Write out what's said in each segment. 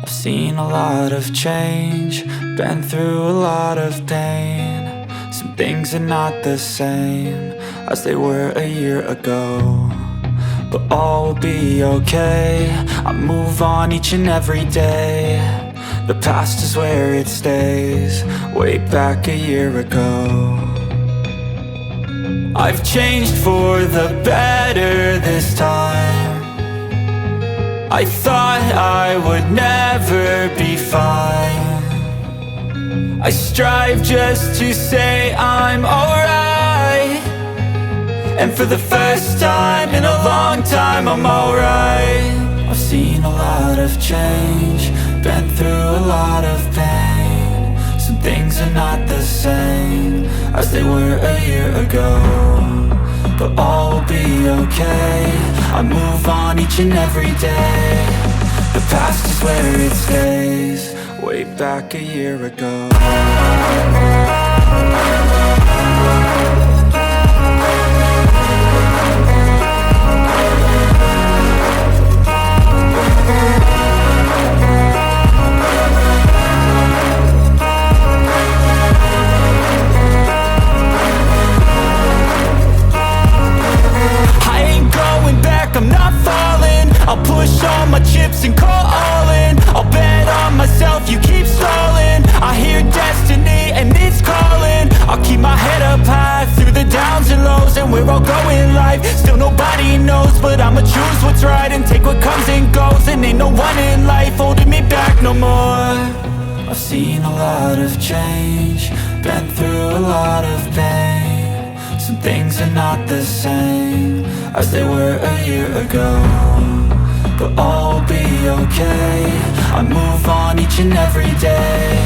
I've seen a lot of change, been through a lot of pain. Some things are not the same as they were a year ago, but all will be okay. I move on each and every day. The past is where it stays, way back a year ago. I've changed for the better this time. I thought I would never be fine. I strive just to say I'm alright, and for the first time in a long time I'm alright. I've seen a lot of change, been through a lot of pain. Some things are not the same as they were a year ago, but all will be okay. I move on each and every day. The past is where it stays, way back a year ago. I'm not falling, I'll push all my chips and call all in. I'll bet on myself, you keep stalling. I hear destiny and it's calling. I'll keep my head up high through the downs and lows, and we're all going live. Still nobody knows, but I'ma choose what's right and take what comes and goes. And ain't no one in life holding me back no more. I've seen a lot of change, been through a lot of pain. Some things are not the same as they were a year ago, but all will be okay. I move on each and every day.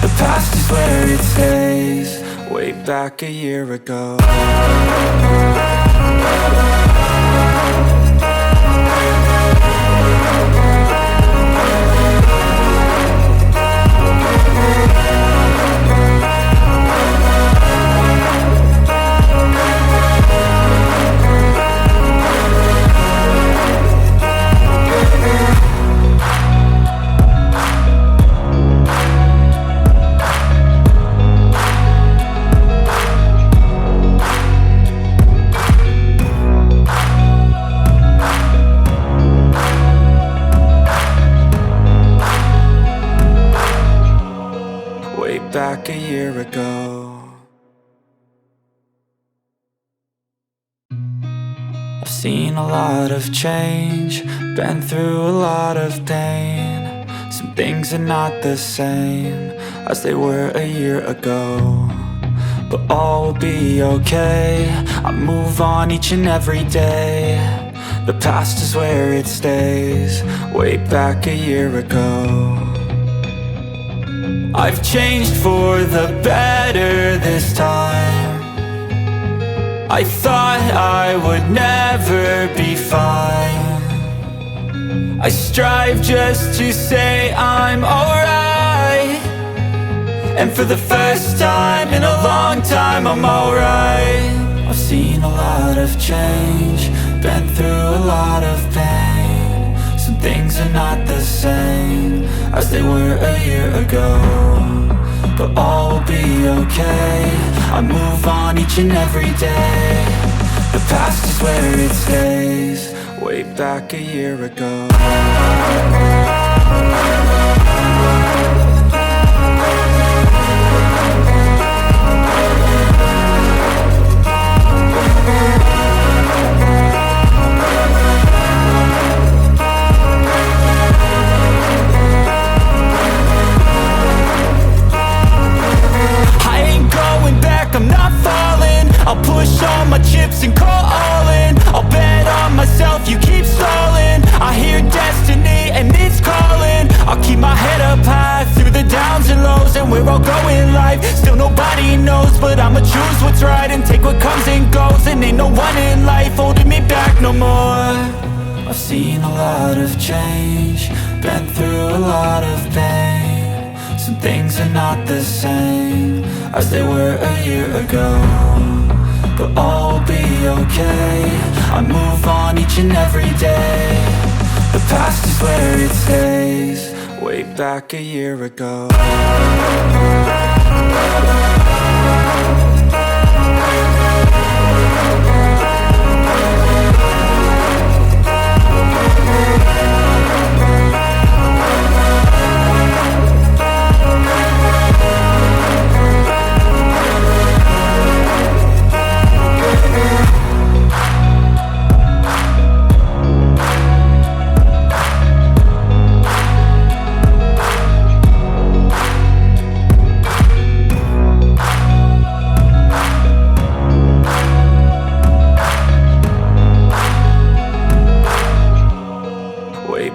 The past is where it stays, way back a year ago. Back a year ago. I've seen a lot of change, been through a lot of pain. Some things are not the same as they were a year ago, but all will be okay. I move on each and every day. The past is where it stays, way back a year ago. I've changed for the better this time. I thought I would never be fine. I strive just to say I'm alright, and for the first time in a long time I'm alright. I've seen a lot of change, been through a lot of pain. Some things are not the same as they were a year ago, but all will be okay. I move on each and every day. The past is where it stays, way back a year ago. I'm not falling, I'll push all my chips and call all in. I'll bet on myself, you keep stalling. I hear destiny and it's calling. I'll keep my head up high through the downs and lows, and we're all going live. Still nobody knows, but I'ma choose what's right and take what comes and goes. And ain't no one in life holding me back no more. I've seen a lot of change, been through a lot of pain. Some things are not the same as they were a year ago, but all will be okay. I move on each and every day. The past is where it stays, way back a year ago.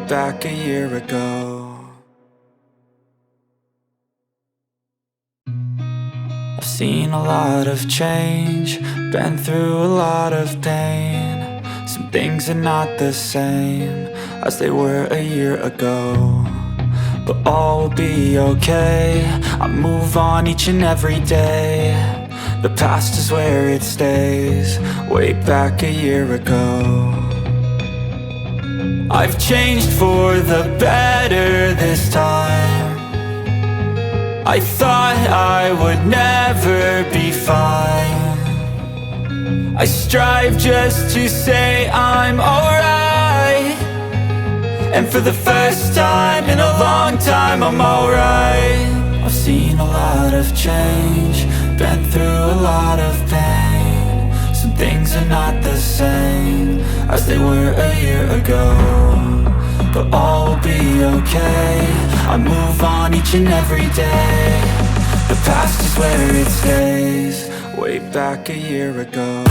Back a year ago. I've seen a lot of change, been through a lot of pain. Some things are not the same as they were a year ago, but all will be okay. I move on each and every day. The past is where it stays, way back a year ago. I've changed for the better this time. I thought I would never be fine. I strive just to say I'm alright, and for the first time in a long time I'm alright. I've seen a lot of change, been through a lot of pain. Some things are not the same as they were a year ago, but all will be okay. I move on each and every day. The past is where it stays, way back a year ago.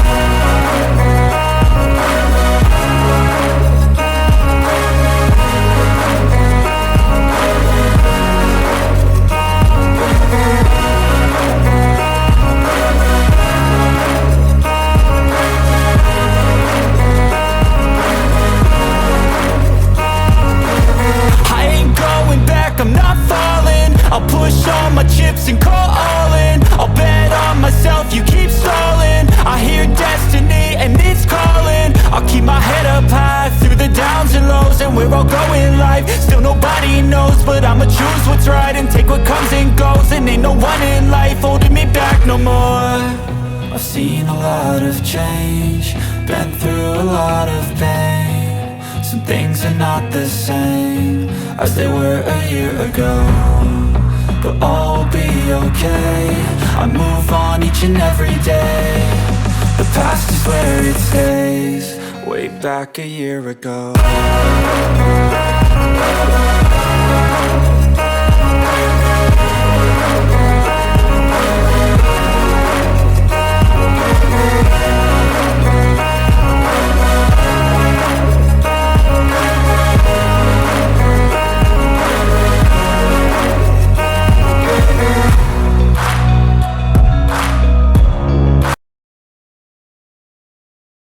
I'm not falling, I'll push all my chips and call all in. I'll bet on myself, you keep stalling. I hear destiny and it's calling. I'll keep my head up high through the downs and lows, and where I'll go in life, still nobody knows. But I'ma choose what's right and take what comes and goes, and ain't no one in life holding me back no more. I've seen a lot of change, been through a lot of pain. Some things are not the same as they were a year ago, but all will be okay. I move on each and every day. The past is where it stays, way back a year ago.